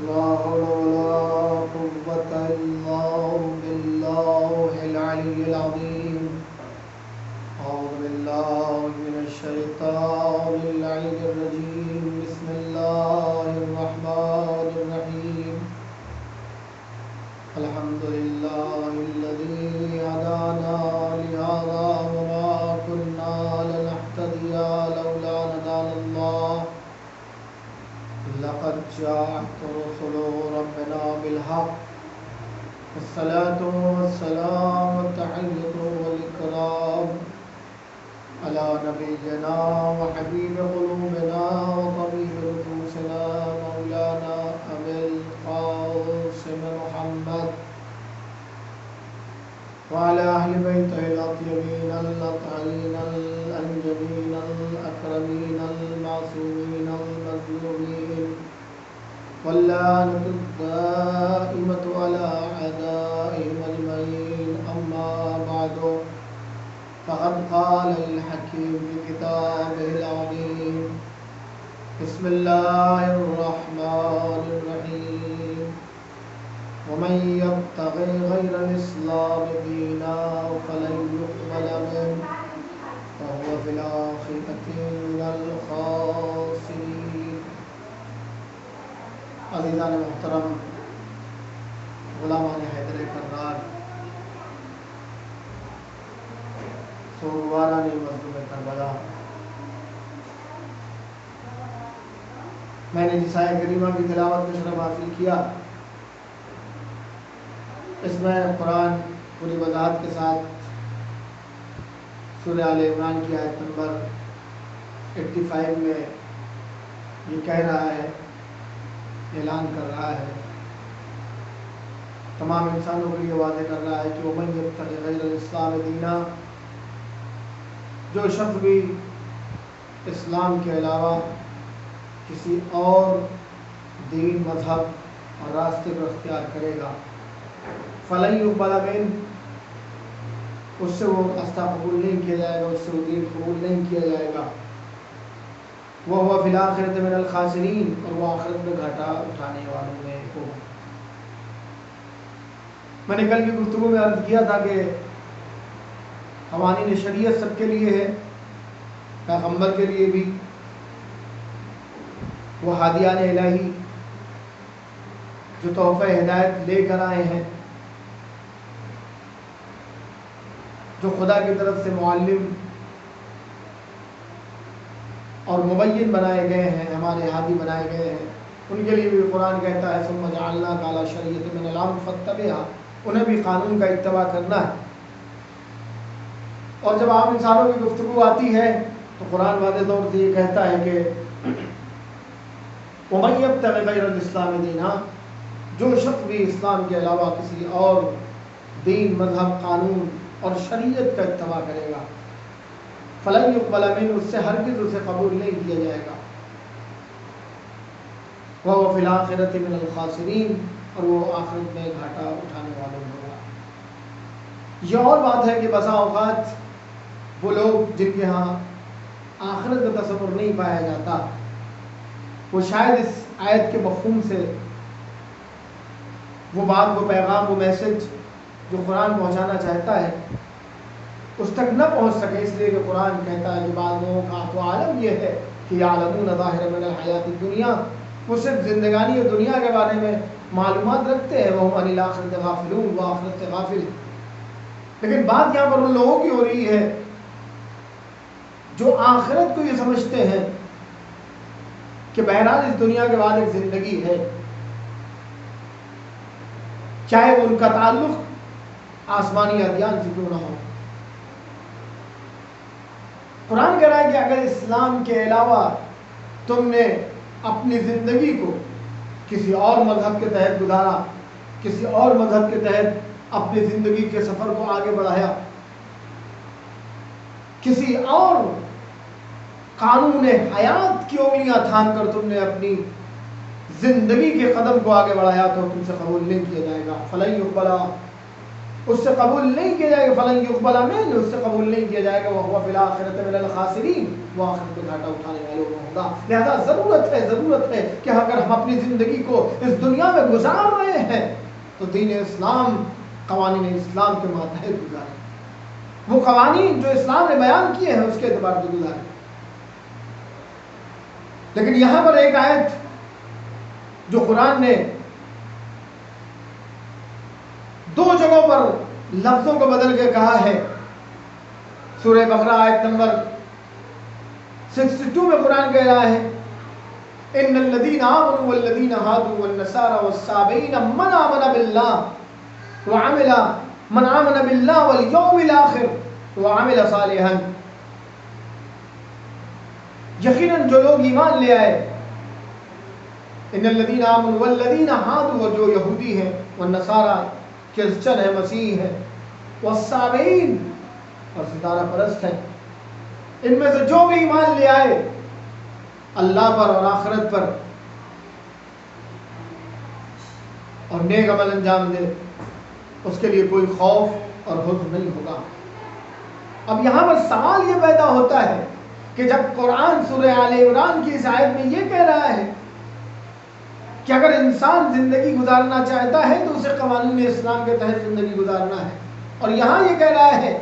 لا حول ولا قوة إلا بالله العلي العظيم. أعوذ بالله من الشيطان اللعين الرجيم. بسم الله الرحمن الرحيم. الحمد لله الذي هدانا لهذا وما كنا لنهتدي لولا أن هدانا الله. لقد جاءت رسل ربنا بالحق. الصلاة والسلام والتحية والإكرام على نبينا وحبيب قلوبنا وطبيب نفوسنا مولانا أبي القاسم محمد وعلى أهل بيته الأطيبين الأطهرين الأنجبين الأكرمين المعصومين المظلومين واللعنة الدائمة على أعدائهم أجمعين. أما بعد، فقد قال الحكيم في كتابه العظيم: بسم الله الرحمن الرحيم. ومن يبتغي غير الإسلام دينا فلن يقبل منه وهو في الآخرة من الخاسرين. عزیزان محترم، غلامان حیدر کرار، سوگواران مظلوم کربلا، میں نے جس آیت کریمہ کی تلاوت کا شرف حاصل کیا، اس میں قرآن پوری وضاحت کے ساتھ سورہ آل عمران کی آیت نمبر 85 میں یہ کہہ رہا ہے، اعلان کر رہا ہے، تمام انسانوں کے لیے واضح کر رہا ہے کہ وَمَن يَبْتَغِ غَيْرَ الْإِسْلَامِ دِينًا، جو شخص بھی اسلام کے علاوہ کسی اور دین، مذہب اور راستے کو اختیار کرے گا، فَلَن يُقْبَلَ مِنْهُ، اس سے وہ راستہ قبول نہیں کیا جائے گا، اس سے وہ دین قبول نہیں کیا جائے گا. وَهُوَ فِي الْآخِرَةِ مِنَ الْخَاسِرِينَ، اور وہ آخرت میں گھاٹا اٹھانے والوں میں ہوگا. میں نے کل کی گفتگو میں عرض کیا تھا کہ قوانین شریعت سب کے لیے ہے، پیغمبر کے لیے بھی، وہ ہادیان الہی جو تحفہ ہدایت لے کر آئے ہیں، جو خدا کی طرف سے معلم اور مبین بنائے گئے ہیں، ہمارے ہادی بنائے گئے ہیں، ان کے لیے بھی قرآن کہتا ہے ثم جعلناک علی شریعۃ من الامر فاتبعھا، انہیں بھی قانون کا اتباع کرنا ہے. اور جب عام انسانوں کی گفتگو آتی ہے تو قرآن واضح طور سے یہ کہتا ہے کہ وَمَن يَبْتَغِ غَيْرَ الْإِسْلَامِ دِينًا، جو شخص بھی اسلام کے علاوہ کسی اور دین، مذہب، قانون اور شریعت کا اتباع کرے گا، فَلَن يُقْبَلَ مِنْهُ، اس سے ہرگز اسے قبول نہیں کیا جائے گا. وَهُوَ فِي الْآخِرَةِ مِنَ الْخَاسِرِينَ، اور وہ آخرت میں گھاٹا اٹھانے والوں میں ہوگا. یہ اور بات ہے کہ بسا اوقات وہ لوگ جن کے ہاں آخرت کا تصور نہیں پایا جاتا، وہ شاید اس آیت کے مفہوم سے وہ بات، وہ پیغام، وہ میسج جو قرآن پہنچانا چاہتا ہے اس تک نہ پہنچ سکے، اس لیے کہ قرآن کہتا ہے کہ بعض لوگوں کا تو عالم یہ ہے کہ یعلمون ظاہرا من الحیات الدنیا، وہ صرف زندگانی اور دنیا کے بارے میں معلومات رکھتے ہیں، وہ عن الآخرۃ غافلون، وہ آخرت سے غافل. لیکن بات یہاں پر ان لوگوں کی ہو رہی ہے جو آخرت کو یہ سمجھتے ہیں کہ بہرحال اس دنیا کے بعد ایک زندگی ہے، چاہے وہ ان کا تعلق آسمانی ادیان سے کیوں نہ ہو. قرآن کہہ رہا ہے کہ اگر اسلام کے علاوہ تم نے اپنی زندگی کو کسی اور مذہب کے تحت گزارا، کسی اور مذہب کے تحت اپنی زندگی کے سفر کو آگے بڑھایا، کسی اور قانون حیات کی انگلیاں تھام کر تم نے اپنی زندگی کے قدم کو آگے بڑھایا تو تم سے قبول نہیں کیا جائے گا. فَلَن يُقْبَلَ اس سے قبول نہیں کیا جائے گا، فلن یقبل منہ، اس سے قبول نہیں کیا جائے گا، وہو فی الآخرۃ من الخاسرین، وہ آخرت میں گھاٹا اٹھانے والوں میں ہوگا۔ لہذا ضرورت ہے کہ اگر ہم اپنی زندگی کو اس دنیا میں گزار رہے ہیں تو دین اسلام، قوانین اسلام کے ماتحت گزاریں، وہ قوانین جو اسلام نے بیان کیے ہیں اس کے اعتبار سے گزاریں۔ لیکن یہاں پر ایک آیت جو قرآن نے دو جگہوں پر لفظوں کو بدل کے کہا ہے، سورہ بقرہ آیت نمبر 62 میں قرآن کہہ رہا ہے ان الذین آمنوا والذین ہادوا والنصارى والصابئین من آمن باللہ والیوم الآخر وعمل صالحا، یقیناً جو لوگ ایمان لے آئے، ان الذین آمنوا والذین ہادوا، جو یہودی ہیں، والنصارى کرسچن ہے، مسیح ہے، والصابئین اور ستارہ پرست ہے، ان میں سے جو بھی ایمان لے آئے اللہ پر اور آخرت پر اور نیک عمل انجام دے، اس کے لیے کوئی خوف اور حزن نہیں ہوگا۔ اب یہاں پر سوال یہ پیدا ہوتا ہے کہ جب قرآن سورہ آل عمران کی اس آیت میں یہ کہہ رہا ہے کہ اگر انسان زندگی گزارنا چاہتا ہے تو اسے قوانین اسلام کے تحت زندگی گزارنا ہے، اور یہاں یہ کہہ رہا ہے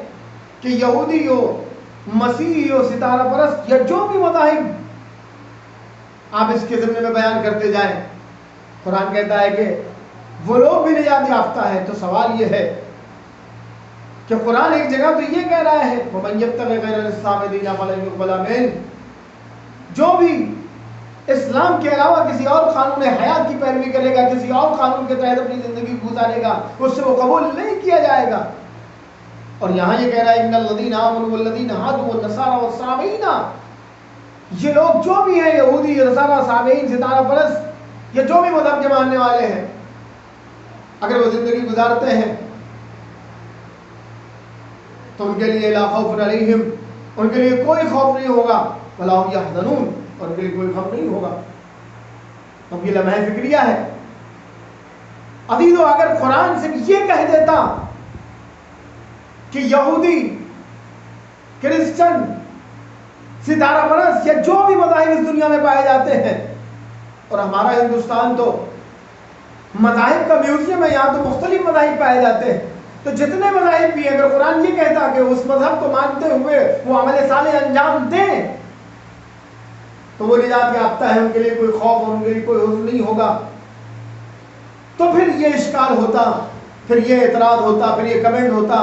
کہ یہودی ہو، مسیحی ہو، ستارہ پرست یا جو بھی مذاہب آپ اس کے ضمن میں بیان کرتے جائیں، قرآن کہتا ہے کہ وہ لوگ بھی نجات یافتہ ہے۔ تو سوال یہ ہے کہ قرآن ایک جگہ تو یہ کہہ رہا ہے وَمَن يَبْتَغِ غَيْرَ الْإِسْلَامِ دِينًا فَلَن يُقْبَلَ مِنْهُ، جو بھی اسلام کے علاوہ کسی اور قانون حیات کی پیروی کرے گا، کسی اور قانون کے تحت اپنی زندگی گزارے گا، اس سے وہ قبول نہیں کیا جائے گا۔ اور یہاں یہ کہہ رہا ہے ان الذین آمنوا والذین ہادوا والنصارى والصابئین، یہ لوگ جو بھی ہیں، یہودی، نصارہ، صابئین، ستارہ پرست یا جو بھی مذہب کے ماننے والے ہیں، اگر وہ زندگی گزارتے ہیں تو ان کے لیے لا خوف علیہم، ان کے لیے کوئی خوف نہیں ہوگا، ولا هم یحزنون، اور ان کے لیے کوئی غم نہیں ہوگا۔ اب یہ لمحہ فکریہ ہے۔ عزیزو، اگر قرآن صرف یہ کہہ دیتا کہ یہودی، کرسچن، ستارہ پرست یا جو بھی مذاہب اس دنیا میں پائے جاتے ہیں، اور ہمارا ہندوستان تو مذاہب کا میوزیم ہے، یہاں تو مختلف مذاہب پائے جاتے ہیں، تو جتنے مذاہب بھی ہیں، اگر قرآن یہ کہتا کہ اس مذہب کو مانتے ہوئے وہ عمل صالح انجام دیں تو وہ نجات یافتہ ہے، ان کے لیے کوئی خوف اور ان کے لیے کوئی حزن نہیں ہوگا، تو پھر یہ اشکال ہوتا، پھر یہ اعتراض ہوتا، پھر یہ کمنٹ ہوتا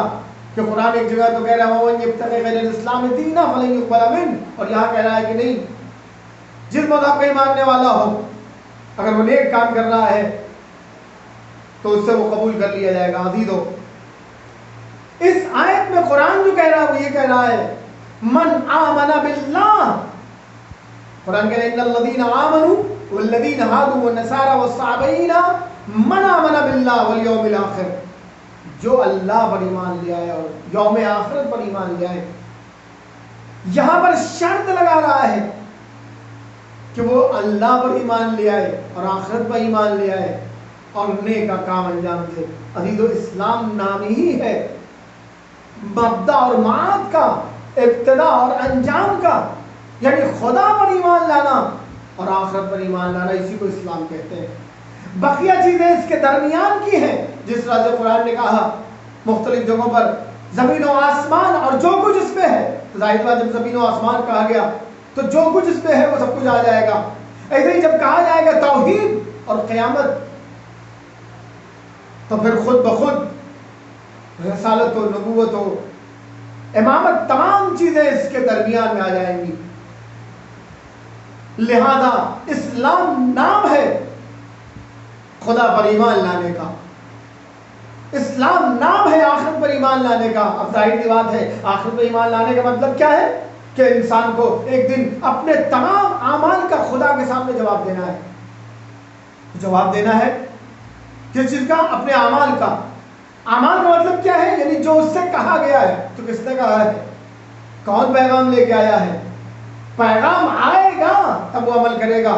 کہ قرآن ایک جگہ تو کہہ رہا ہے وَمَن يَبْتَغِ غَيْرَ الْإِسْلَامِ دِينًا فَلَن يُقْبَلَ مِنْهُ، اور یہاں کہہ رہا ہے کہ نہیں، جس مذہب کا ماننے والا ہو اگر وہ نیک کام کر رہا ہے تو اس سے وہ قبول کر لیا جائے گا۔ عزیزو، اس آیت میں قرآن جو کہہ رہا ہے وہ یہ کہہ رہا ہے من آمن باللہ، قرآن کہہ رہا ہے ان الذین آمنوا والذین ہادوا والنصارى والصابئین من آمن باللہ والیوم الآخر، جو اللہ پر ایمان لے آئے اور یوم آخرت پر ایمان لے آئے۔ یہاں پر شرط لگا رہا ہے کہ وہ اللہ پر ایمان لے آئے اور آخرت پر ایمان لے آئے اور نیک کا کام انجام دے۔ عزیزو، اسلام نام ہی ہے مبدا اور معاد کا، ابتدا اور انجام کا، یعنی خدا پر ایمان لانا اور آخرت پر ایمان لانا، اسی کو اسلام کہتے ہیں۔ بقیہ چیزیں اس کے درمیان کی ہیں، جس طرح سے قرآن نے کہا مختلف جگہوں پر زمین و آسمان اور جو کچھ اس میں ہے، ظاہر بات جب زمین و آسمان کہا گیا تو جو کچھ اس میں ہے وہ سب کچھ آ جائے گا۔ ایسے ہی جب کہا جائے گا توحید اور قیامت تو پھر خود بخود رسالت و نبوت و امامت، تمام چیزیں اس کے درمیان میں آ جائیں گی۔ لہذا اسلام نام ہے خدا پر ایمان لانے کا، اسلام نام ہے آخرت پر ایمان لانے کا۔ اب ظاہر سی بات ہے آخرت پر ایمان لانے کا مطلب کیا ہے کہ انسان کو ایک دن اپنے تمام اعمال کا خدا کے سامنے جواب دینا ہے۔ جواب دینا ہے کس چیز کا؟ اپنے اعمال کا۔ اعمال کا مطلب کیا ہے؟ یعنی جو اس سے کہا گیا ہے۔ تو کس نے کہا ہے؟ کون پیغام لے کے آیا ہے؟ پیغام آئے گا تب وہ عمل کرے گا۔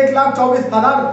1,24,000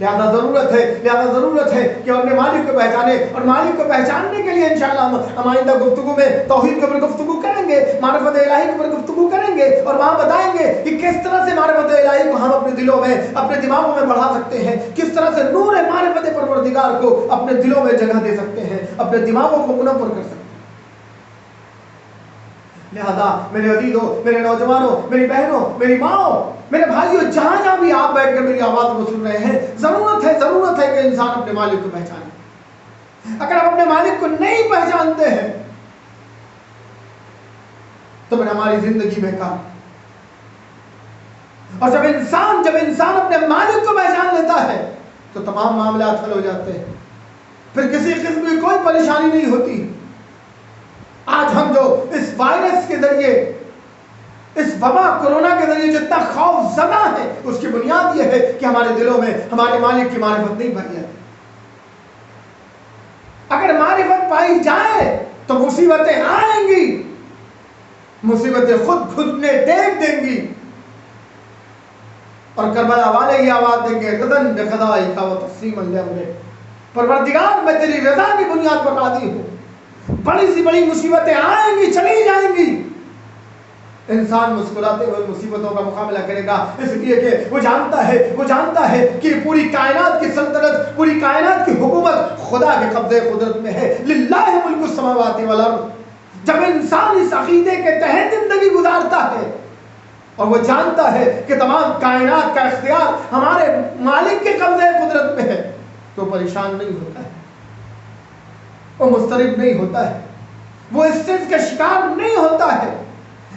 لہذا ضرورت ہے کہ ہم اپنے مالک کو پہچانے، اور مالک کو پہچاننے کے لیے انشاءاللہ ہم آئندہ گفتگو میں توحید کے اوپر گفتگو کریں گے، معرفت الہی کے اوپر گفتگو کریں گے، اور وہاں بتائیں گے کہ کس طرح سے معرفت الہی کو ہم اپنے دلوں میں، اپنے دماغوں میں بڑھا سکتے ہیں، کس طرح سے نور معرفت پروردگار کو اپنے دلوں میں جگہ دے سکتے ہیں، اپنے دماغوں کو منور کر سکتے ہیں۔ لہذا میرے عزیزوں، میرے نوجوانوں، میری بہنوں، میری ماؤں، میرے بھائیوں، جہاں بھی آپ بیٹھ کر میری آواز کو سن رہے ہیں، ضرورت ہے کہ انسان اپنے مالک کو پہچانے۔ اگر آپ اپنے مالک کو نہیں پہچانتے ہیں تو پھر ہماری زندگی بیکار۔ اور جب انسان اپنے مالک کو پہچان لیتا ہے تو تمام معاملات حل ہو جاتے ہیں، پھر کسی قسم کی کوئی پریشانی نہیں ہوتی۔ آج ہم جو اس وائرس کے ذریعے، اس وبا کورونا کے ذریعے جتنا خوف زدہ ہے، اس کی بنیاد یہ ہے کہ ہمارے دلوں میں ہمارے مالک کی معرفت نہیں پائی جاتی۔ اگر معرفت پائی جائے تو مصیبتیں آئیں گی، مصیبتیں خود نے دیکھ دیں گی، اور کربلا والے یہ آواز دیں گے رضن بقضائک و تسلیما لامرک، پروردگار میں تیری رضا کی بنیاد پر راضی ہوں۔ بڑی سی بڑی مصیبتیں آئیں گی، چلی جائیں گی، انسان مسکراتے ہوئے مصیبتوں کا مقابلہ کرے گا، اس لیے کہ وہ جانتا ہے کہ پوری کائنات کی سلطنت، پوری کائنات کی حکومت خدا کے قبضے قدرت میں ہے۔ للہ ملک السماوات والارض۔ جب انسان اس عقیدے کے تحت زندگی گزارتا ہے اور وہ جانتا ہے کہ تمام کائنات کا اختیار ہمارے مالک کے قبضے قدرت میں ہے، تو پریشان نہیں ہوتا ہے، وہ مضطرب نہیں ہوتا ہے، وہ اسٹریس کا شکار نہیں ہوتا ہے۔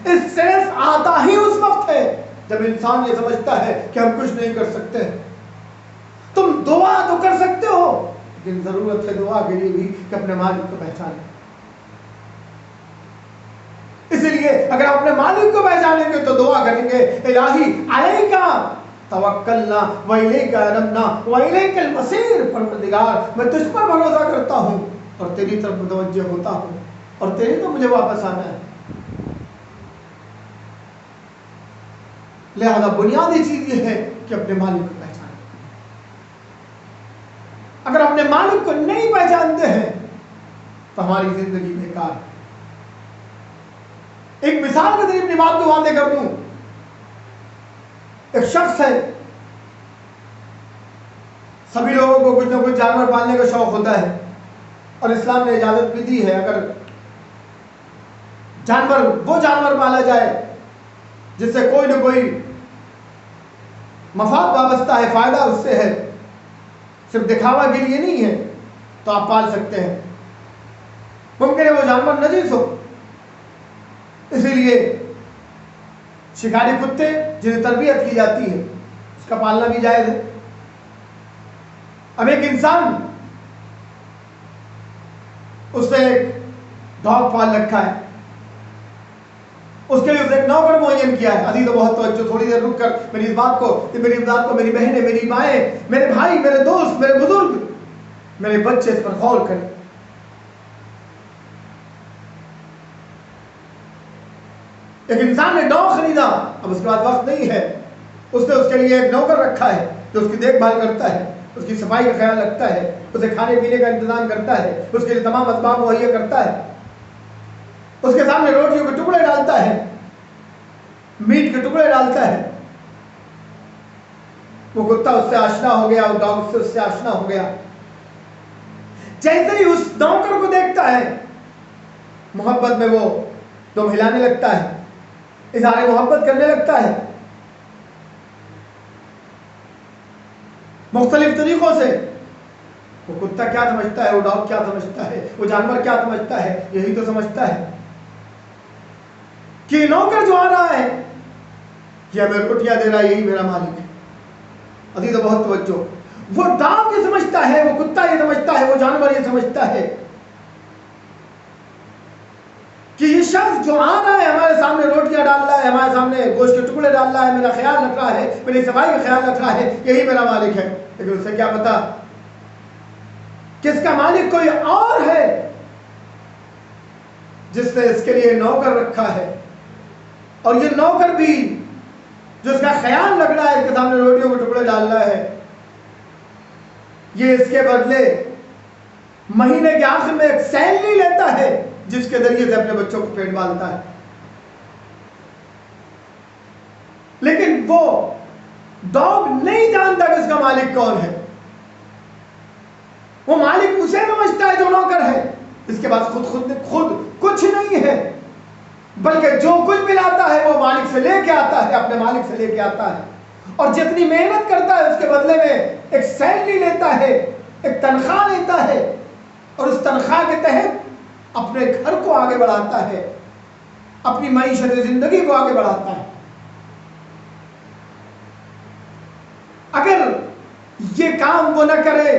اسٹریس آتا ہی اس وقت ہے جب انسان یہ سمجھتا ہے کہ ہم کچھ نہیں کر سکتے۔ تم دعا تو کر سکتے ہو، لیکن ضرورت ہے دعا کے لیے بھی کہ اپنے مالک کو پہچانیں۔ اس لیے اگر آپ اپنے مالک کو پہچانیں گے تو دعا کریں گے، الہی علیکا توکلنا والیک انبنا والیک المصیر، پروردگار میں تجھ پر بھروسہ کرتا ہوں اور تیری طرف متوجہ ہوتا ہوں، اور تیری تو مجھے واپس آنا ہے۔ لہذا بنیادی چیز یہ ہے کہ اپنے مالک کو پہچانیں۔ اگر اپنے مالک کو نہیں پہچانتے ہیں تو ہماری زندگی بیکار ہے۔ ایک مثال کے ذریعے اپنی بات کو واضح کر دوں، ایک شخص ہے، سبھی لوگوں کو کچھ نہ کچھ جانور پالنے کا شوق ہوتا ہے، اور اسلام نے اجازت بھی دی ہے اگر وہ جانور پالا جائے جس سے کوئی نہ کوئی مفاد وابستہ ہے، فائدہ اس سے ہے، صرف دکھاوا کے لیے نہیں ہے، تو آپ پال سکتے ہیں۔ ممکن ہے وہ جانور نجس ہو، اسی لیے شکاری کتے جنہیں تربیت کی جاتی ہے اس کا پالنا بھی جائز ہے۔ اب ایک انسان اس نے ایک ڈاگ پال رکھا ہے، اس کے لیے اسے ایک نوکر معین کیا ہے۔ عزیز و بہت توجہ، تھوڑی دیر رک کر میری اس بات کو، میری بہنیں، میری مائیں، میرے بھائی، میرے دوست، میرے بزرگ، میرے بچے اس پر غور کریں۔ ایک انسان نے ڈاگ خریدا، اب اس کے بعد وقت نہیں ہے، اس نے اس کے لیے ایک نوکر رکھا ہے جو اس کی دیکھ بھال کرتا ہے، اس کی صفائی کا خیال رکھتا ہے، اسے کھانے پینے کا انتظام کرتا ہے، اس کے لیے تمام اسباب مہیا کرتا ہے، اس کے سامنے روٹیوں کے ٹکڑے ڈالتا ہے، میٹ کے ٹکڑے ڈالتا ہے۔ وہ کتا اس سے آشنا ہو گیا، وہ ڈاگ اس سے آشنا ہو گیا۔ جیسے ہی اس نوکر کو دیکھتا ہے، محبت میں وہ دم ہلانے لگتا ہے، اظہار محبت کرنے لگتا ہے، مختلف طریقوں سے۔ وہ کتا کیا سمجھتا ہے، وہ ڈاگ کیا سمجھتا ہے، وہ جانور کیا سمجھتا ہے، یہی تو سمجھتا ہے کہ نوکر جو آ رہا ہے یہ ہمیں روٹیاں دے رہا ہے، یہی میرا مالک ہے۔ عزیز بہت توجہ، وہ ڈاگ یہ سمجھتا ہے، وہ کتا یہ سمجھتا ہے، وہ جانور یہ سمجھتا ہے کہ یہ شخص جو آ رہا ہے ہمارے سامنے روٹیاں ڈال رہا ہے، ہمارے سامنے گوشت کے ٹکڑے ڈال رہا ہے، میرا خیال رکھ رہا ہے، میری صفائی کا خیال رکھ رہا ہے، یہی میرا مالک ہے۔ لیکن اسے کیا پتا کہ اس کا مالک کوئی اور ہے جس نے اس کے لیے نوکر رکھا ہے، اور یہ نوکر بھی جو اس کا خیال رکھ رہا ہے، اس کے سامنے روٹیوں کے ٹکڑے ڈال رہا ہے، یہ اس کے بدلے مہینے کے آخر میں ایک سیلری لیتا ہے جس کے ذریعے سے اپنے بچوں کو پیٹ پالتا ہے. لیکن وہ ڈاگ نہیں جانتا کہ اس کا مالک کون ہے. وہ مالک اسے سمجھتا ہے جو نوکر ہے. اس کے پاس خود کچھ نہیں ہے، بلکہ جو کچھ بھی لاتا ہے وہ مالک سے لے کے آتا ہے، اپنے مالک سے لے کے آتا ہے. اور جتنی محنت کرتا ہے اس کے بدلے میں ایک سیلری لیتا ہے، ایک تنخواہ لیتا ہے، اور اس تنخواہ کے تحت اپنے گھر کو آگے بڑھاتا ہے، اپنی معیشت زندگی کو آگے بڑھاتا ہے. اگر یہ کام وہ نہ کرے،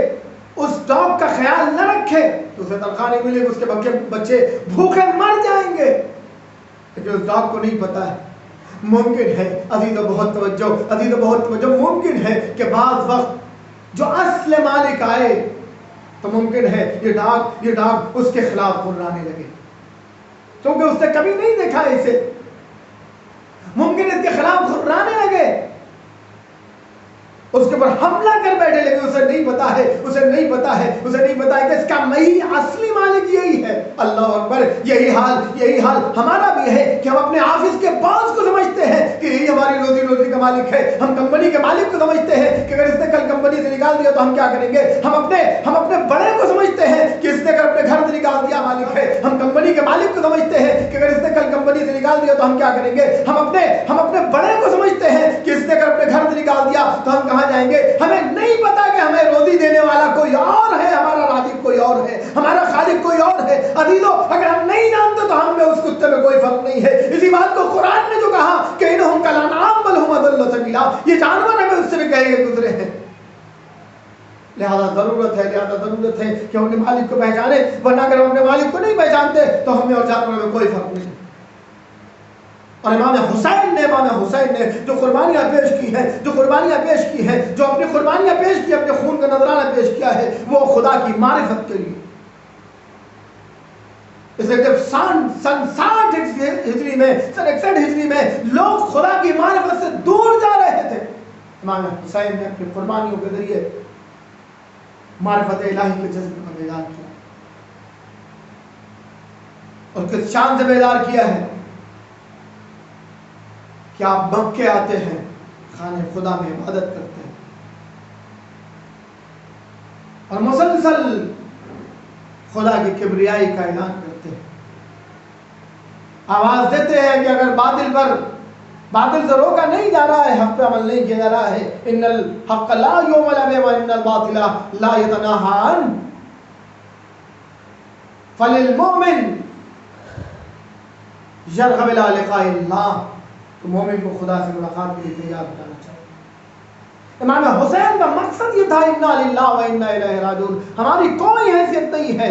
اس ڈاگ کا خیال نہ رکھے، تو اسے تنخواہ نہیں ملے گی، اس کے بچے بھوکے مر جائیں گے. لیکن اس ڈاگ کو نہیں پتا ہے. ممکن ہے عزیز و بہت توجہ، ممکن ہے کہ بعض وقت جو اصل مالک آئے تو ممکن ہے یہ ڈاگ اس کے خلاف گھرانے لگے، کیونکہ اس نے کبھی نہیں دیکھا اسے. ممکن اس کے خلاف گھرانے لگے، اس کے اوپر حملہ کر بیٹھے، لیکن اسے نہیں پتا ہے کہ اس کا اصلی مالک یہی ہے. اللہ اکبر. یہی حال ہمارا بھی ہے کہ ہم اپنے آفس کے باس کو سمجھتے ہیں کہ یہی ہماری روزی کا مالک ہے. ہم کمپنی کے مالک کو سمجھتے ہیں کہ اگر اس نے کل کمپنی سے نکال دیا تو ہم کیا کریں گے. ہم اپنے بڑے کو سمجھتے ہیں کہ اس نے اگر اپنے گھر سے نکال دیا مالک ہے. ہم کمپنی کے مالک کو سمجھتے ہیں کہ اگر اس نے کل کمپنی سے نکال دیا تو ہم کیا کریں گے. ہم اپنے بڑے کو سمجھتے ہیں کہ اس نے اگر اپنے گھر سے نکال دیا تو ہم کہاں جائیں گے. ہمیں نہیں پتا کہ ہمیں روزی دینے والا کوئی اور ہے، ہمارا رازق کوئی اور ہے، ہمارا خالق کوئی اور ہے. عزیزو، اگر ہم نہیں جانتے تو ہم میں اس کتے میں کوئی فرق نہیں ہے. اسی بات کو قرآن نے جو کہا کہ انہم کالانعام بل ہم اضل سبیلا، یہ جانور ہمیں اس سے بھی کہے گزرے ہیں. لہذا ضرورت ہے کہ ہم اپنے مالک کو پہچانے، ورنہ اگر ہم اپنے مالک کو نہیں پہچانتے تو ہم میں اور جانوروں میں کوئی فرق نہیں. اور امام حسین نے جو قربانیاں پیش کی ہیں، جو اپنی قربانیاں پیش کی، اپنے خون کا نذرانہ پیش کیا ہے، وہ خدا کی معرفت کے لیے. اس لیے جب سن 61 ہجری میں لوگ خدا کی معرفت سے دور جا رہے تھے، امام حسین نے اپنی قربانیوں کے ذریعے معرفت الہی کے جذبے کو بیدار کیا. اور کس شان سے بیدار کیا ہے کہ آپ مکے آتے ہیں، خانے خدا میں عبادت کرتے ہیں، اور مسلسل خدا کی کبریائی کا اعلان کرتے ہیں. آواز دیتے ہیں کہ اگر باطل سے روکا نہیں جا رہا ہے، حق پہ عمل نہیں کیا جا رہا ہے، ان الحق لا یعمل به وان الباطل لا يتناهى عنه فللمؤمن يرغب الى لقاء الله. تو مومن کو خدا سے ملاقات کے لیے تیار ہونا چاہیے. امام حسین کا مقصد یہ تھا انا للہ و انا الیہ راجعون. ہماری کوئی حیثیت نہیں ہے،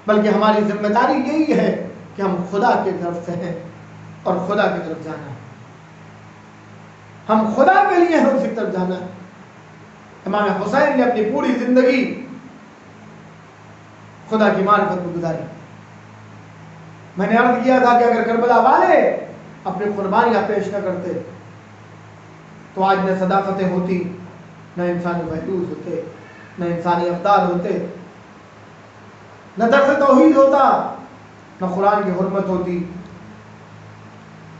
بلکہ ہماری ذمہ داری یہی ہے کہ ہم خدا کی طرف سے ہیں اور خدا کی طرف جانا ہے. ہم خدا کے لیے ہیں، اسی طرف جانا ہے. امام حسین نے اپنی پوری زندگی خدا کی معرفت میں گزاری. میں نے عرض کیا تھا کہ اگر کربلا والے اپنی قربانیاں پیش نہ کرتے تو آج نہ صداقتیں ہوتی، نہ انسانی محدود ہوتے، نہ انسانی افطار ہوتے، نہ درس توحید ہوتا، نہ قرآن کی حرمت ہوتی،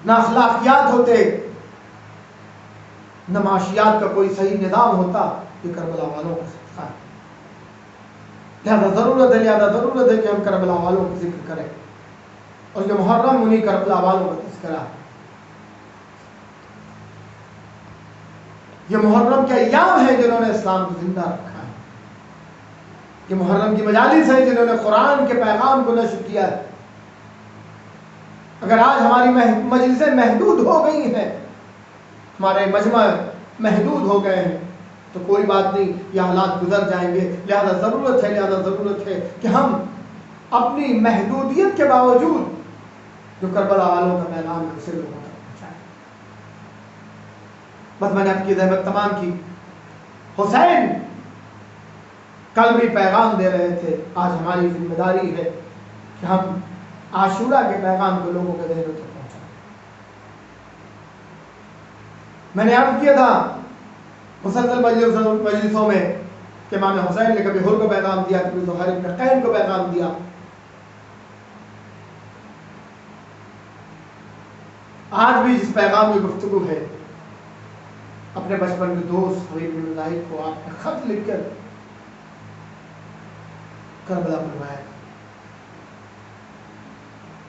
نہ اخلاقیات ہوتے، نہ معاشیات کا کوئی صحیح نظام ہوتا. یہ کربلا والوں کا صدقہ ہے. لہذا ضرورت ہے کہ ہم کربلا والوں کا ذکر کریں، اور یہ محرم انہی کربلا والوں کا تذکرہ ہے. یہ محرم کے ایام ہیں جنہوں نے اسلام کو زندہ رکھا ہے. یہ محرم کی مجالس ہیں جنہوں نے قرآن کے پیغام کو نشر کیا ہے. اگر آج ہماری مجلسیں محدود ہو گئی ہیں، ہمارے مجمع محدود ہو گئے ہیں، تو کوئی بات نہیں، یہ حالات گزر جائیں گے. لہذا ضرورت ہے کہ ہم اپنی محدودیت کے باوجود جو کربلا والوں کا پیغام ہے اسے لوگوں تک پہنچائیں. بس میں نے آپ کی زحمت تمام کی. حسین کل بھی پیغام دے رہے تھے، آج ہماری ذمہ داری ہے کہ ہم عاشورہ کے پیغام کو لوگوں کے ذہنوں تک پہنچائیں. میں نے عرض کیا تھا مسلسل مجلسوں میں کہ امام حسین نے کبھی حر کو پیغام دیا، کبھی زہیر ابن قین کو پیغام دیا. آج بھی جس پیغام کی گفتگو ہے، اپنے بچپن کے دوست حبیب بن مظاہر کو آپ نے خط لکھ کر کربلا فرمایا.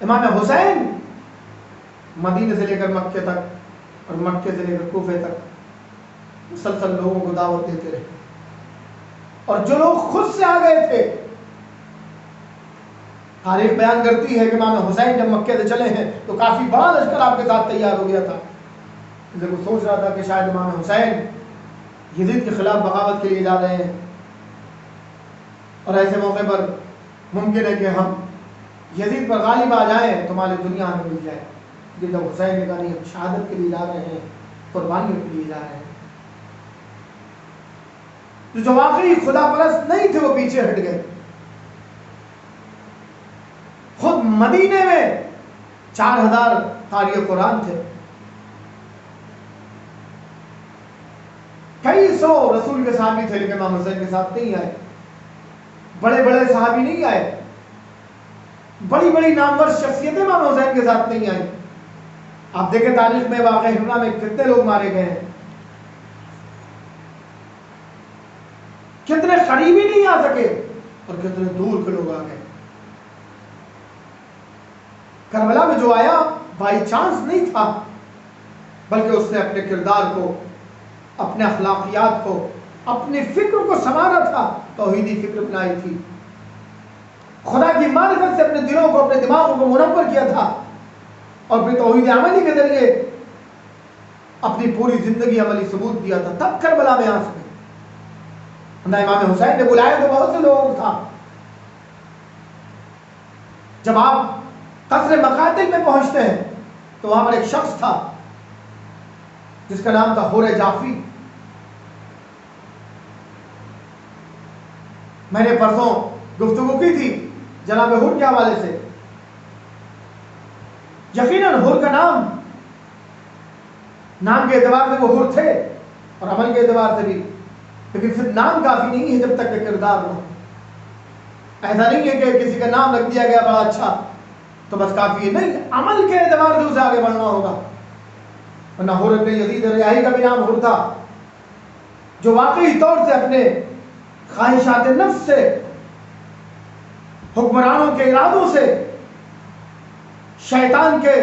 امام حسین مدینے سے لے کر مکے تک اور مکے سے لے کر کوفے تک مسلسل لوگوں کو دعوت دیتے رہے، اور جو لوگ خود سے آ گئے تھے، تاریخ بیان کرتی ہے کہ امام حسین جب مکے سے چلے ہیں تو کافی بڑا لشکر آپ کے ساتھ تیار ہو گیا تھا. جب وہ سوچ رہا تھا کہ شاید امام حسین یزید کے خلاف بغاوت کے لیے جا رہے ہیں، اور ایسے موقع پر ممکن ہے کہ ہم یزید پر غالب آ جائیں تو مال دنیا ہمیں مل جائے. لیکن جب حسین نے کہا نہیں، ہم شہادت کے لیے جا رہے ہیں، قربانیوں کے لیے جا رہے ہیں، تو جو واقعی خدا پرست نہیں تھے وہ پیچھے ہٹ گئے. خود مدینے میں 4000 قاری قرآن تھے، کئی سو رسول کے صحابی تھے، لیکن امام حسین کے ساتھ نہیں آئے. بڑے بڑے صحابی نہیں آئے، بڑی بڑی نامور شخصیتیں امام حسین کے ساتھ نہیں آئی. آپ دیکھیں تاریخ میں واقع حملہ میں کتنے لوگ مارے گئے ہیں، کتنے قریبی نہیں آ سکے اور کتنے دور کے لوگ آ گئے. کربلا میں جو آیا بائی چانس نہیں تھا، بلکہ اس نے اپنے کردار کو، اپنے اخلاقیات کو، اپنی فکر کو سنوارا تھا، توحیدی فکر اپنائی تھی، خدا کی معرفت سے اپنے دلوں کو، اپنے دماغوں کو منور کیا تھا، اور پھر توحید عملی کے ذریعے اپنی پوری زندگی عملی ثبوت دیا تھا. تب کربلا میں آ سکے. امام حسین نے بلایا تو بہت سے لوگوں کو تھا. جب آپ قصر مقاتل میں پہنچتے ہیں تو وہاں پر ایک شخص تھا جس کا نام تھا حور جعفی. میں نے پرسوں گفتگو کی تھی جناب حر کے حوالے سے. یقیناً حر کا نام کے اعتبار سے وہ حر تھے اور عمل کے اعتبار سے بھی، لیکن صرف نام کافی نہیں ہے جب تک کہ کردار ہو. ایسا نہیں ہے کہ کسی کا نام رکھ دیا گیا بڑا اچھا تو بس کافی ہے، نہیں، عمل کے اعتبار سے اسے آگے بڑھنا ہوگا. ورنہ حر ابن یزید ریاحی کا بھی نام حر تھا، جو واقعی طور سے اپنے خواہشات نفس سے، حکمرانوں کے ارادوں سے، شیطان کے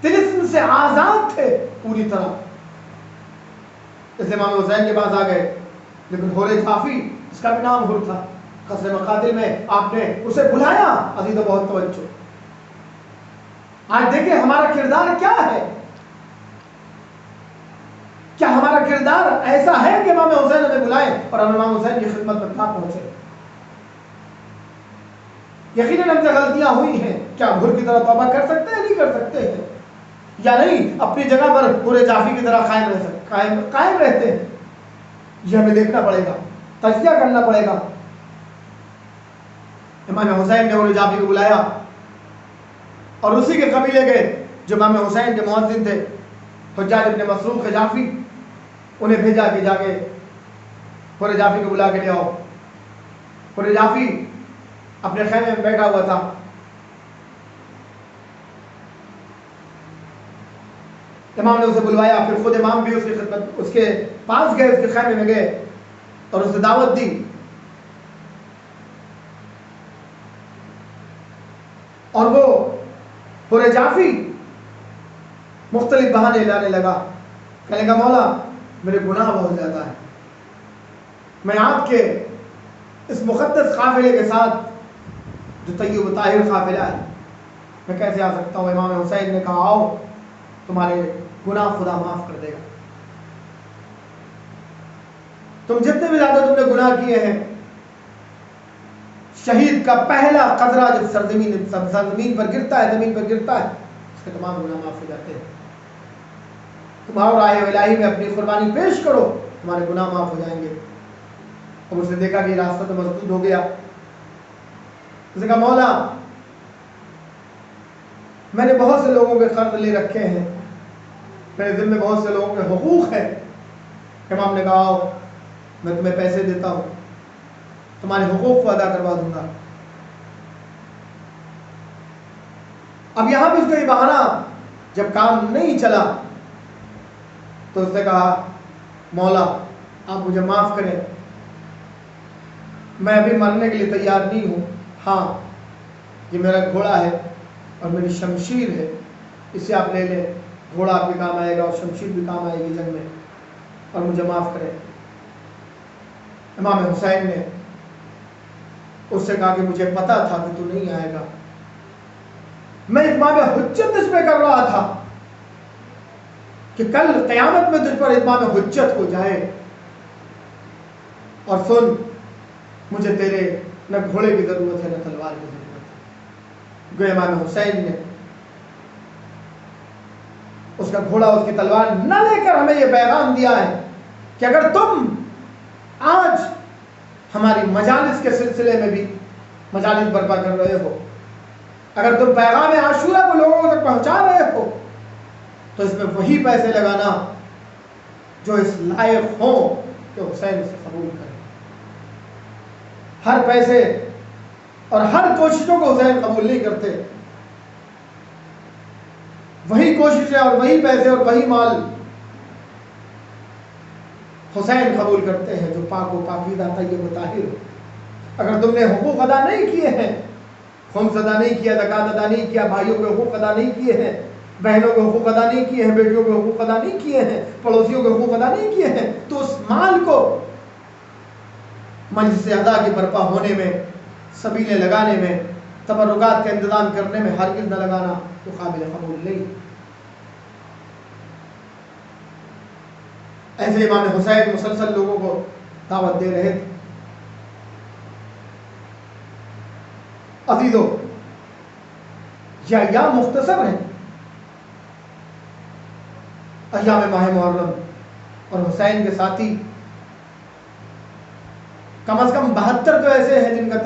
طلسم سے آزاد تھے پوری طرح. اس امام حسین کے پاس آ گئے، لیکن حور جعفی اس کا بھی نام حر تھا. قصر مقاتل میں آپ نے اسے بلایا. عزیز و بہت توجہ، آج دیکھیں ہمارا کردار کیا ہے. کیا ہمارا کردار ایسا ہے کہ امام حسین ہمیں بلائیں اور ہم امام حسین کی خدمت میں نہ پہنچے؟ یقیناً ہم سے غلطیاں ہوئی ہیں. کیا ہم حر کی طرح توبہ کر سکتے ہیں؟ نہیں کر سکتے ہیں، یا نہیں اپنی جگہ پر حور جعفی کی طرح قائم رہتے ہیں؟ یہ ہمیں دیکھنا پڑے گا، تجزیہ کرنا پڑے گا. امام حسین نے حور جعفی کو بلایا اور اسی کے قبیلے کے جو امام حسین کے مؤذن تھے، حجاج ابن مسروق جعفی، انہیں بھیجا کہ جا کے حور جعفی کو بلا کے لے آؤ. حور جعفی اپنے خیمے میں بیٹھا ہوا تھا. امام نے اسے بلوایا، پھر خود امام بھی اس کی خدمت، اس کے پاس گئے، اس کے خیمے میں گئے اور اسے دعوت دی. اور وہ حور جعفی مختلف بہانے لانے لگا. کہنے لگا مولا میرے گناہ بہت زیادہ ہے، میں آپ کے اس مقدس قافلے کے ساتھ جو طیب و طاہر قافلہ ہے میں کیسے آ سکتا ہوں؟ امام حسین نے کہا آؤ، تمہارے گناہ خدا معاف کر دے گا. تم جتنے بھی زیادہ تم نے گناہ کیے ہیں، شہید کا پہلا قطرہ جب سرزمین پر گرتا ہے، زمین پر گرتا ہے، اس کے تمام گناہ معاف ہو جاتے ہیں. تمہارا رائے الہی میں اپنی قربانی پیش کرو، تمہارے گناہ معاف ہو جائیں گے. اور اس نے دیکھا کہ راستہ تو مسدود ہو گیا. اس نے کہا مولا میں نے بہت سے لوگوں کے قرض لے رکھے ہیں، میرے ذمہ بہت سے لوگوں کے حقوق ہیں، امام نے کہا میں تمہیں پیسے دیتا ہوں، تمہارے حقوق کو ادا کروا دوں گا۔ اب یہاں بھی اس کا یہ بہانہ، جب کام نہیں چلا تو اس نے کہا مولا آپ مجھے معاف کریں، میں ابھی مرنے کے لیے تیار نہیں ہوں، ہاں یہ میرا گھوڑا ہے اور میری شمشیر ہے، اسے آپ لے لیں، گھوڑا آپ کے کام آئے گا اور شمشیر بھی کام آئے گی جنگ میں، اور مجھے معاف کریں۔ امام حسین نے اس سے کہا کہ مجھے پتا تھا کہ تو نہیں آئے گا، میں اتمام حجت اس پہ کر رہا تھا کہ کل قیامت میں تجھ پر اتمام حجت ہو جائے، اور سن مجھے تیرے نہ گھوڑے کی ضرورت ہے نہ تلوار کی ضرورت ہے۔ گویا امام حسین نے اس کا گھوڑا اس کی تلوار نہ لے کر ہمیں یہ پیغام دیا ہے کہ اگر تم آج ہماری مجالس کے سلسلے میں بھی مجالس برپا کر رہے ہو، اگر تم پیغام عاشورہ کو لوگوں تک پہنچا رہے ہو، تو اس میں وہی پیسے لگانا جو اس لائق ہوں کہ حسین سے قبول کرے۔ ہر پیسے اور ہر کوششوں کو حسین قبول نہیں کرتے، وہی کوششیں اور وہی پیسے اور وہی مال حسین قبول کرتے ہیں جو پاک و پاکیزہ طیب و طاہر ہو۔ اگر تم نے حقوق ادا نہیں کیے ہیں، خمس ادا نہیں کیا، زکوٰۃ ادا نہیں کیا، بھائیوں کے حقوق ادا نہیں کیے ہیں، بہنوں کے حقوق ادا نہیں کیے ہیں، بیٹیوں کے حقوق ادا نہیں کیے ہیں، پڑوسیوں کے حقوق ادا نہیں کیے ہیں، تو اس مال کو مجلس ادا کی برپا ہونے میں، سبیلیں لگانے میں، تبرکات کا انتظام کرنے میں ہرگز نہ لگانا تو قابل قبول نہیں۔ ایسے امام حسین مسلسل لوگوں کو دعوت دے رہے تھے۔ عزیزو، یہ ایام مختصر ہیں، ایام ماہ محرم، اور حسین کے ساتھی کم از کم 72 تو ایسے ہیں جن کا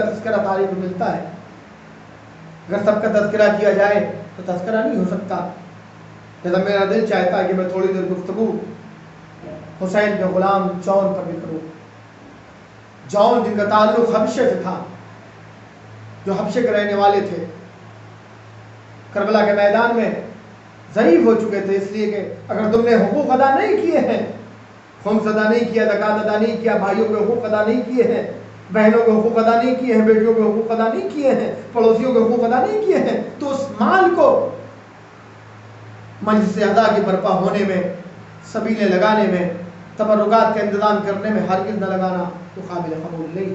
تذکرہ تاریخ میں ملتا ہے۔ اگر سب کا تذکرہ کیا جائے تو تذکرہ نہیں ہو سکتا، لہذا میرا دل چاہتا ہے کہ میں تھوڑی دیر گفتگو حسین کے غلام جون پر بھی کروں۔ جون جن کا تعلق حبشے سے تھا، جو حبشے کے رہنے والے تھے، کربلا کے میدان میں ضعیف ہو چکے تھے، اس لیے کہ اگر تم نے حقوق ادا نہیں کیے ہیں، خمس ادا نہیں کیا، زکوٰۃ ادا نہیں کیا، بھائیوں کے حقوق ادا نہیں کیے ہیں، بہنوں کے حقوق ادا نہیں کیے ہیں، بیٹیوں کے حقوق ادا نہیں کیے ہیں، پڑوسیوں کے حقوق ادا نہیں کیے ہیں، تو اس مال کو مجلس ادا کی برپا ہونے میں، سبیلیں لگانے میں، تبرکات کا انتظام کرنے میں ہرگز نہ لگانا تو قابل قبول نہیں۔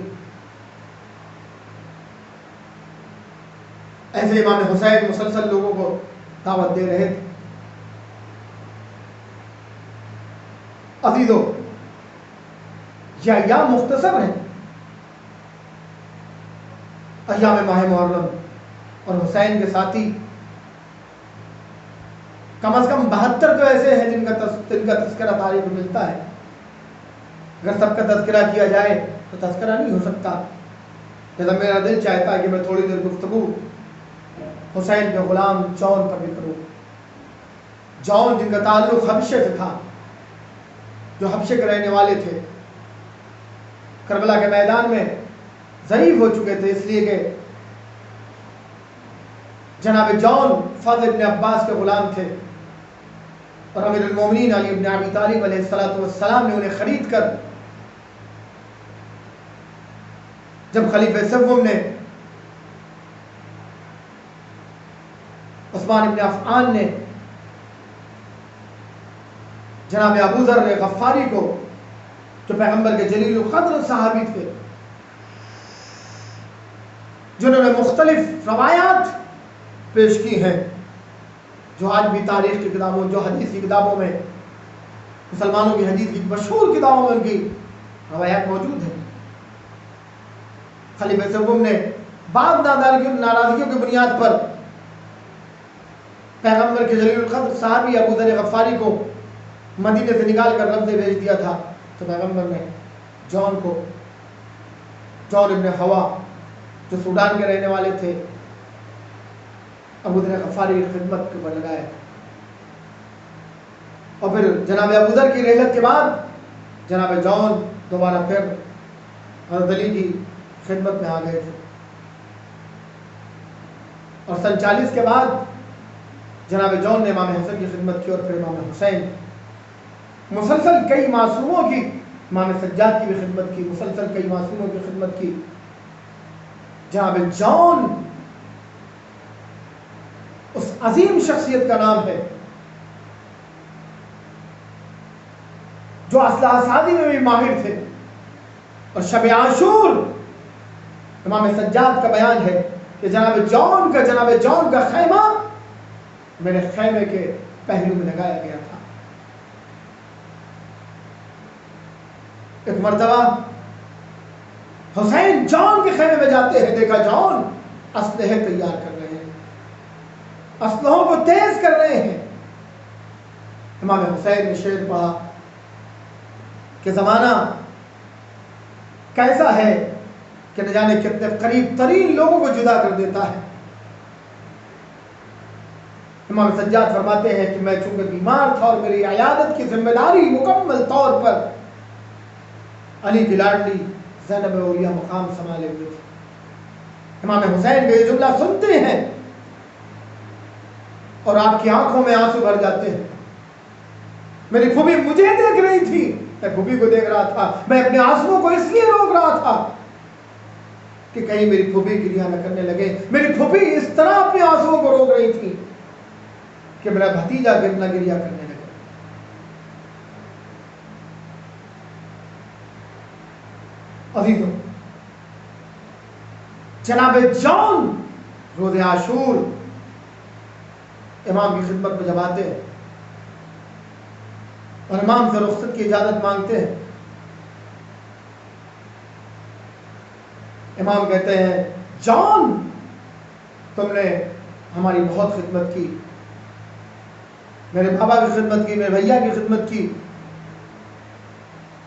ایسے امام حسین مسلسل لوگوں کو دعوت دے رہے تھے۔ عزیزو، یہ ایام مختصر ہیں، ایام ماہ محرم، اور حسین کے ساتھی کم از کم 72 تو ایسے ہیں جن کا تذکرہ تاریخ میں ملتا ہے۔ اگر سب کا تذکرہ کیا جائے تو تذکرہ نہیں ہو سکتا، لہذا میرا دل چاہتا ہے کہ میں تھوڑی دیر گفتگو حسین کے غلام جون پر بھی کروں۔ جون جن کا تعلق حبشے سے تھا، جو حبشے کے رہنے والے تھے، کربلا کے میدان میں ضعیف ہو چکے تھے، اس لیے کہ جناب جون فضل ابن عباس کے غلام تھے، اور امیر المومنین علی ابن ابی طالب علیہ السلام نے انہیں خرید کر جب خلیفہ سوم نے عثمان ابن عفان نے جناب ابو ذر غفاری کو، جو پیغمبر کے جلیل القدر صحابی تھے، جنہوں نے مختلف روایات پیش کی ہیں جو آج بھی تاریخ کی کتابوں، جو حدیث کی کتابوں میں، مسلمانوں کی حدیث کی مشہور کتابوں میں ان کی روایات موجود ہیں۔ خلیفہ سوم نے بعض ناراضگیوں کی بنیاد پر پیغمبر کے جلیل القدر صحابی ابو ذر غفاری کو مدینے سے نکال کر ربض بھیج دیا تھا، تو پیغمبر نے جون کو، جون ابن ہوا جو سوڈان کے رہنے والے تھے، ابو ذر غفاری کی خدمت کے اوپر لگایا۔ اور پھر جناب ابوذر کی رحلت کے بعد جناب جون دوبارہ پھر حضرت علی کی خدمت میں آ گئے تھے، اور سن 40 کے بعد جناب جون نے امام حسن کی خدمت کی، اور پھر امام حسین، مسلسل کئی معصوموں کی، امام سجاد کی بھی خدمت کی، مسلسل کئی معصوموں کی خدمت کی۔ جناب جون اس عظیم شخصیت کا نام ہے جو اسلحہ سازی میں بھی ماہر تھے، اور شب عاشور امام سجاد کا بیان ہے کہ جناب جون کا خیمہ میرے خیمے کے پہلو میں لگایا گیا تھا۔ ایک مرتبہ حسین جون کے خیمے میں جاتے ہیں، دیکھا جون اسلحے تیار کر رہے ہیں، اسلحوں کو تیز کر رہے ہیں۔ امام حسین نے شعر پڑھا کہ زمانہ کیسا ہے کہ نہ جانے کتنے قریب ترین لوگوں کو جدا کر دیتا ہے۔ امام سجاد فرماتے ہیں کہ میں چونکہ بیمار تھا اور میری عیادت کی ذمہ داری مکمل طور پر علی کی لاڈلی زینب اولیاء مقام سنبھالے ہوئے تھے۔ امام حسین کا یہ جملہ سنتے ہیں اور آپ کی آنکھوں میں آنسو بھر جاتے ہیں۔ میری پھوپھی مجھے دیکھ رہی تھی، میں پھوپھی کو دیکھ رہا تھا، میں اپنے آنسوؤں کو اس لیے روک رہا تھا کہ کہیں میری پھوپھی گریہ نہ کرنے لگے۔ میری پھوپھی اس طرح اپنے آنسوؤں کو روک رہی تھی کہ میرا بھتیجا گرنا گریہ کرنے لگے۔ عزیزوں، جناب جون روز عاشور امام کی خدمت میں جب آتے ہیں اور امام سے رخصت کی اجازت مانگتے ہیں، امام کہتے ہیں جون تم نے ہماری بہت خدمت کی، میرے بابا کی خدمت کی، میرے بھیا کی خدمت کی،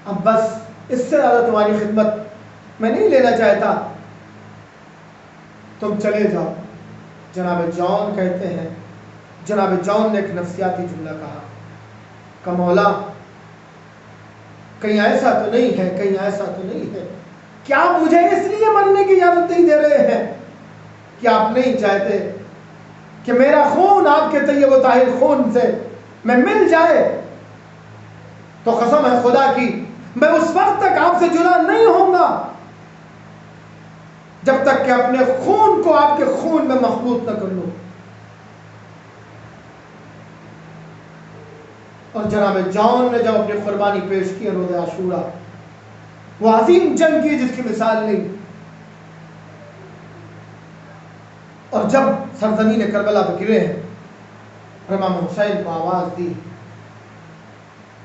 اب بس اس سے زیادہ تمہاری خدمت میں نہیں لینا چاہتا، تم چلے جاؤ۔ جناب جون کہتے ہیں، جناب جون نے ایک نفسیاتی جملہ کہا کہ مولا کہیں ایسا تو نہیں ہے، کہیں ایسا تو نہیں ہے کہ آپ مجھے اس لیے مرنے کی اجازت نہیں دے رہے ہیں کہ آپ نہیں چاہتے کہ میرا خون آپ کے طیب و طاہر خون سے میں مل جائے؟ تو قسم ہے خدا کی میں اس وقت تک آپ سے جدا نہیں ہوں گا جب تک کہ اپنے خون کو آپ کے خون میں مخلوط نہ کر لوں۔ اور جناب جون نے جب اپنی قربانی پیش کی روز عاشورہ، وہ عظیم جنگ کی جس کی مثال نہیں، اور جب سرزمین کربلا پہ گرے ہیں اور امام حسین کو آواز دی،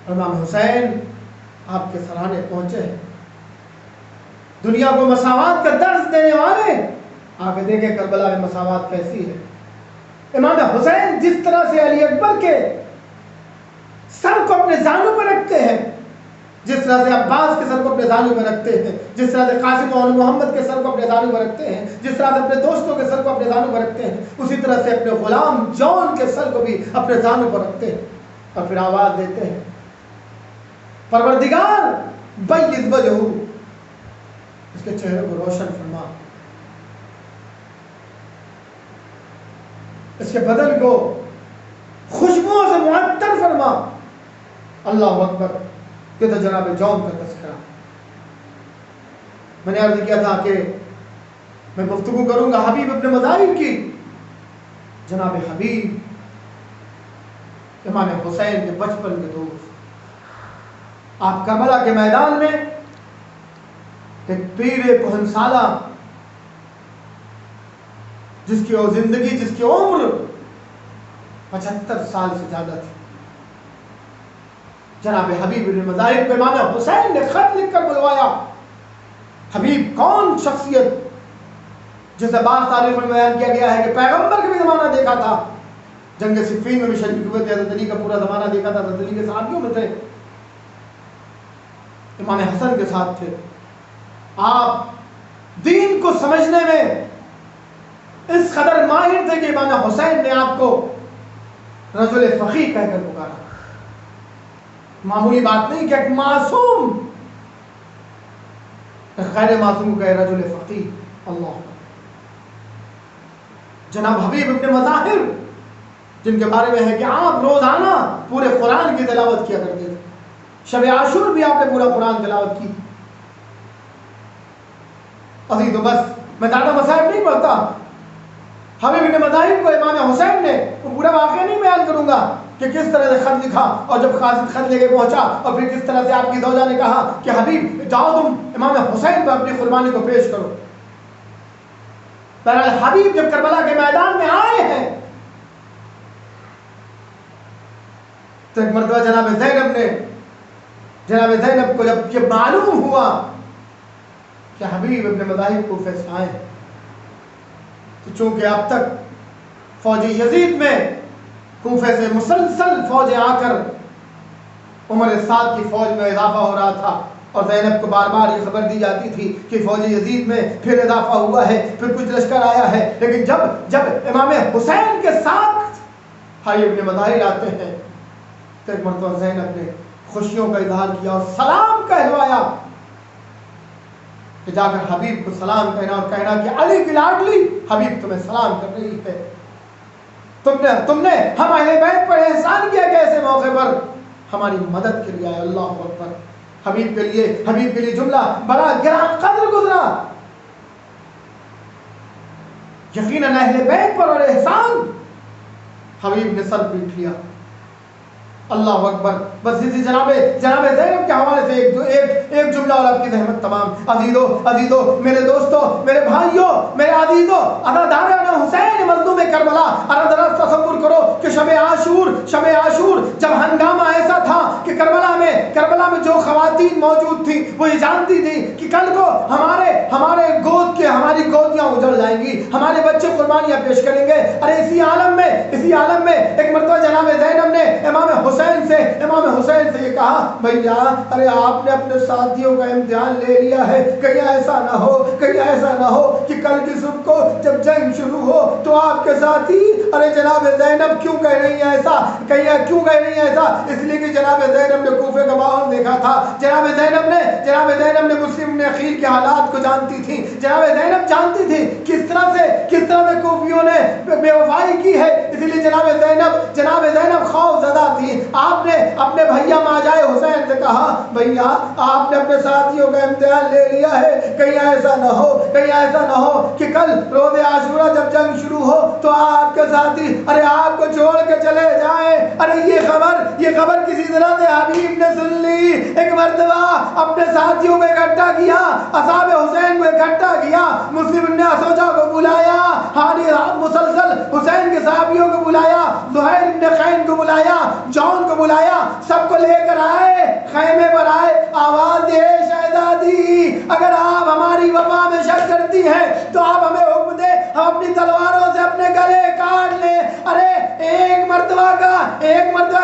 امام حسین آپ کے سرانے پہنچے ہیں، دنیا کو مساوات کا درس دینے والے آگے دیکھیں کربلا میں مساوات کیسی ہے۔ امام حسین جس طرح سے علی اکبر کے سر کو اپنے زانوں پر رکھتے ہیں، جس طرح سے عباس کے سر کو اپنے زانوں پر رکھتے ہیں، جس طرح سے قاسم اور محمد کے سر کو اپنے زانوں پر رکھتے ہیں، جس طرح سے اپنے دوستوں کے سر کو اپنے زانوں پر رکھتے ہیں، اسی طرح سے اپنے غلام جون کے سر کو بھی اپنے زانوں پر رکھتے ہیں، اور پھر آواز دیتے ہیں پروردگار بیض وجہہ، اس کے چہرے کو روشن فرما، اس کے بدن کو خوشبوؤں سے معطر فرما۔ اللہ اکبر، یہ تو جناب جون کا تذکرہ۔ میں نے عرض کیا تھا کہ میں گفتگو کروں گا حبیب ابن مظاہر کی۔ جناب حبیب امام حسین کے بچپن کے دوست، آپ کربلا کے میدان میں ایک پیر کہنسالہ جس کی زندگی، جس کی عمر 75 سال سے زیادہ تھی، جناب حبیب بن مظاہر کو امام حسین نے خط لکھ کر بلوایا۔ حبیب کون شخصیت جسے بعض تاریخ میں بیان کیا گیا ہے کہ پیغمبر کا بھی زمانہ دیکھا تھا، جنگ صفین میں بھی شریک ہوئے تھے، حضرت علی کا پورا زمانہ دیکھا تھا، حضرت علی کے صحابیوں میں تھے، امام حسن کے ساتھ تھے۔ آپ دین کو سمجھنے میں اس قدر ماہر تھے کہ امام حسین نے آپ کو رجل فقیہ کہہ کر پکارا۔ معمولی بات نہیں کہ ایک معصوم غیر معصوم کا رجل فقیر. اللہ جناب حبیب ابن مظاہر جن کے بارے میں ہے کہ آپ روزانہ پورے قرآن کی تلاوت کیا کرتے تھے. شب عاشور بھی آپ نے پورا قرآن تلاوت کی. ابھی تو بس میں زیادہ مسائل نہیں پڑھتا. حبیب ابن مظاہر کو امام حسین نے وہ پورا واقعہ نہیں بیان کروں گا کہ کس طرح سے خط لکھا اور جب قاصد خط لے کے پہنچا اور پھر کس طرح سے آپ کی زوجہ نے کہا کہ حبیب جاؤ تم امام حسین کو اپنی قربانی کو پیش کرو. بہرحال حبیب جب کربلا کے میدان میں آئے ہیں تو ایک مرتبہ جناب زینب کو جب یہ معلوم ہوا کہ حبیب ابن مظاہر کوفے سے آئے تو چونکہ اب تک فوج یزید میں کوفے سے مسلسل فوجیں آ کر عمر سعد کی فوج میں اضافہ ہو رہا تھا اور زینب کو بار بار یہ خبر دی جاتی تھی کہ فوج یزید میں پھر اضافہ ہوا ہے, پھر کچھ لشکر آیا ہے. لیکن جب امام حسین کے ساتھ حبیب ابن مظاہر آتے ہیں تو ایک مرتبہ زینب نے خوشیوں کا اظہار کیا اور سلام کہلوایا کہ جا کر حبیب کو سلام کہنا اور کہنا کہ علی کی لاڈلی حبیب تمہیں سلام کر رہی ہے. تم نے ہم اہل بیت پر احسان کیا کہ ایسے موقع پر ہماری مدد کے لیے آئے. اللہ اکبر. حبیب کے لیے جملہ بڑا گران قدر گزرا. یقیناً اہل بیت پر اور احسان حبیب نے سر پیٹ لیا. اللہ اکبر. بس اسی جناب زینب کے حوالے سے ایک جملہ اور آپ کی زحمت تمام. عزیزو میرے دوستو میرے بھائیو میرے عزیزو عزاداران حسین مظلوم کربلا ذرا تصور کرو کہ شب عاشور جب ہنگامہ ایسا تھا کہ کربلا میں جو خواتین موجود تھیں وہ یہ جانتی تھی کہ کل کو ہمارے ہماری گودیاں اجڑ جائیں گی, ہمارے بچے قربانیاں پیش کریں گے. ارے اسی عالم میں ایک مرتبہ جناب زینب نے امام حسین سے یہ کہا بھیا ارے آپ نے اپنے ساتھیوں کا امتحان لے لیا ہے, کہیں ایسا نہ ہو کہ کل کی صبح کو جب جنگ شروع ہو تو آپ کے ساتھی ارے جناب زینب کیوں کہہ رہی ہیں ایسا. اس لیے کہ جناب زینب نے کوفے کا ماحول دیکھا تھا. جناب زینب نے مسلم ابن عقیل کے حالات کو جانتی تھی. جناب زینب جانتی تھی کس طرح سے کوفیوں نے بے وفائی کی ہے. اس لیے جناب زینب خوف زدہ تھی. آپ نے اپنے بھیا ماجائے حسین سے کہا بھیا آپ نے اپنے ساتھیوں کا امتحان لے لیا ہے, کہیں ایسا نہ ہو کہ کل روز عاشورہ جب جنگ شروع ہو تو آپ کے ساتھی ارے آپ کو چھوڑ کے چلے جائیں. ارے یہ خبر کسی طرح سے حبیب نے سن لی. ایک مرتبہ اپنے ساتھیوں کو اکٹھا کیا, اصحاب حسین کو اکٹھا کیا, مسلم نے اسوجا کو بلایا, مسلسل حسین کے صحابیوں کو بلایا, زہیر ابن قین کو بلایا, جون کو بلایا, سب کو لے کر آئے, خیمے پر آئے. آواز دے شہزادی اگر آپ ہماری وفا میں شک کرتی ہیں تو آپ ہمیں حکم دے, ہم اپنی تلواروں سے اپنے گلے کاٹ لیں. ارے ایک مرتبہ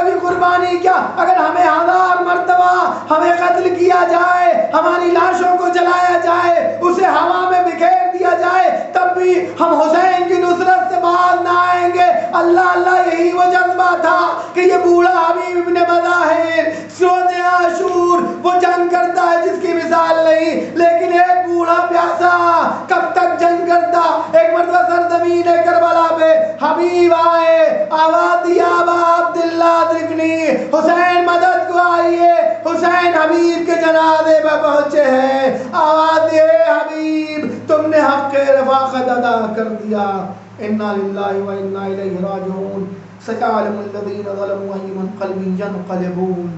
کی قربانی کیا, اگر ہمیں 1000 مرتبہ ہمیں قتل کیا جائے, ہماری لاشوں کو جلایا جائے, اسے ہوا میں بکھیر دیا جائے, تب بھی ہم حسین کی نصرت سے باز نہ آئیں گے. اللہ یہی وہ جذبہ تھا کہ یہ بوڑھا حبیب ابن مظاہر روز عاشور وہ جنگ کرتا ہے جس کی مثال نہیں, لیکن ایک بوڑھا پیاسا کب تک جنگ کرتا. ایک مرتبہ سرزمین کربلا پہ حبیب آئے, آواز دیا ابا عبداللہ ادرکنی, حسین مدد کو آئیے, حسین حبیب کے جنازے پہ پہنچے ہیں. آواز دے حبیب تم نے حق رفاقت ادا کر دیا. انا للہ و انا الیہ راجعون. سيعلم الذين ظلموا أي منقلب ينقلبون.